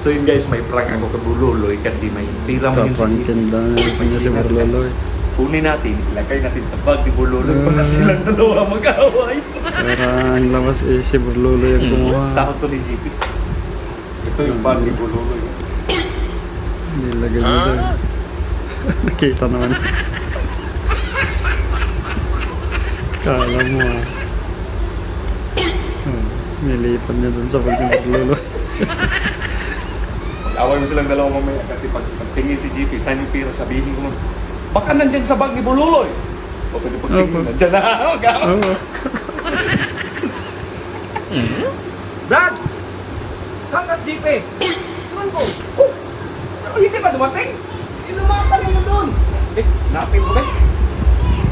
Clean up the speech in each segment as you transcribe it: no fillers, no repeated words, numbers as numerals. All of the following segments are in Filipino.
So yun guys, may prank ako kay Bululoy kasi may pira mo yun si Kapangkin Jeepy. daw niya si Barloloy. Kunin natin, ilagay natin sa bag ni Bululoy para silang dalawa mag-away. Para ang labas si Barloloy ang kumuha. Sakot to ni Jeepy. Ito yung bag ni Bululoy. Nilagay niya doon. Nakita naman. Kala mo nilipan niya doon sa bag ni Barloloy. Mag-away mo silang dalawa mamaya kasi pag tingin si Jeepy, saan yung pira, sabihin ko mo, baka nandyan sa bag ni Bululoy. O pwede pagtingin, Opo. nandyan na. Mag-away. Oo. Brad! Saan ka si Jeepy? Iwan ko. Oh! Pero hindi ba dumating? Inumatan mo yun doon. Napin ko ba?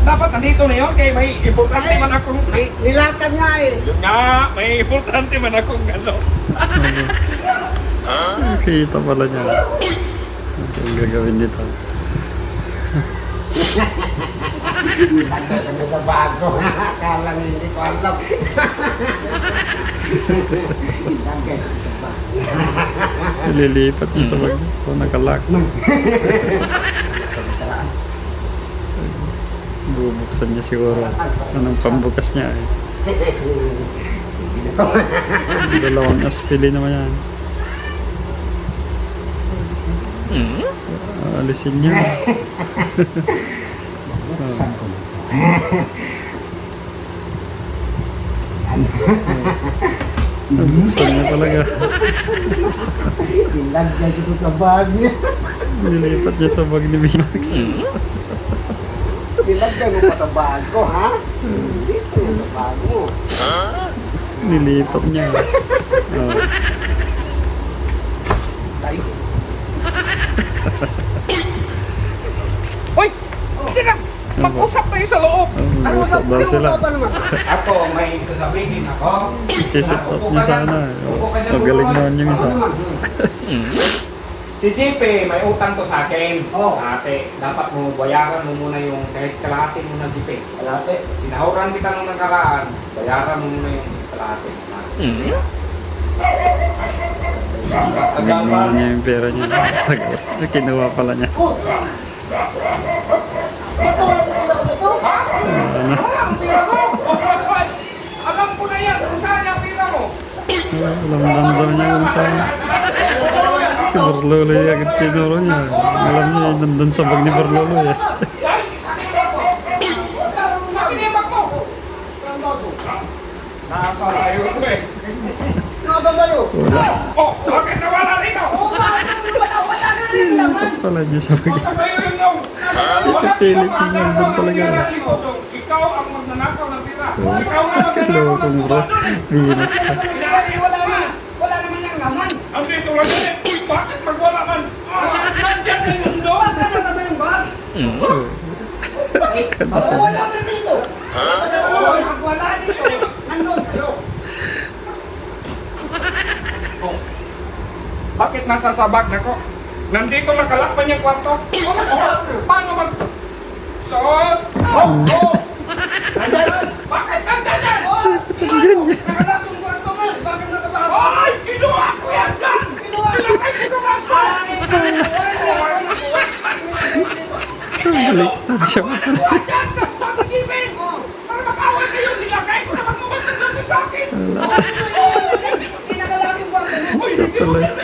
Dapat nandito na yun, kaya may importante man akong... Nilatan nga eh. Yun nga, may importante man akong ano. Nakita pala niya. Ano yung gagawin dito? Nilatan na sa bago. Kala hindi ko alam. Nilagay ko sa bago. Lilipat niya sa bag niya. O nakalak. Bubuksan niya siguro. Anong pambukas niya eh. Dalawang aspili naman yan. Alisin niya. Buksan ko. Bubuksan niya talaga. Nilagay ko sa bago niya. Nilipat niya sa bag ni Binax. Nilagay mo pa sa bago, ha? Hindi pa yan sa bago. Nilipat niya. Oh. Ay, Hoy! Hindi na! Mag-usap tayo sa loob! Mag-usap daw sila. Ako, may sasabihin ako. Isisit up niya sana. Magaling naman yung isa. Si JP, may utang to sa akin. Oo. Ate, dapat mo bayaran mo muna yung kahit kalahati mo na JP. kalate. Sinahuran kita nung nakaraan, bayaran mo muna yung kalahati. Nagmahal niya yung pera niya. Kinuha pala niya. Oh! Ito! Ito! Ano? Ang pira mo! Alam ko na yan kung saan yung pira mo. Alam daw niya kung saan. Si Barloloy agad tinuro niya. Alam niya nandun sa bag ni Barloloy eh. Ay! Sabi niya bag mo! Ang bago. Nasa tayo ito eh. Nasa tayo. Wala. Oh! Bakit nawala rito? Oo nga! Wala na rin naman. Nilipat pala niya sa bag. Sa tayo yun nung... Pilit niya nandun talaga. Ikaw ang magnanakaw ng tira. Ikaw ang magnanakaw Loko ng mo bro. Binax ka. Wala na. Wala naman yung laman. Ang dito lang yun eh. Bakit magwala man? Nandyan na yung mundo. Ba't ka nasa sa'yo bag? Wala na dito. Wala dito. Nandun sa'yo. Bakit nasa sabag na ko? Nandito nakalakpan yung kwarto. Paano mag... Sos! Oh! Nandun. Bakit nandyan yan? Nakalat yung kwarto mo. Bakit nakabasa? Ay! Kinuha ko yan dyan! Nilagay ko sa kwarto! Baliktad siya pa pala. Kinuha dyan sa pagkikipin! Para mag-away kayo, nilagay ko sa pagmumagod natin sa akin! Kinakalat yung kwarto mo. Uy! Siya Hindi mo tuloy. sila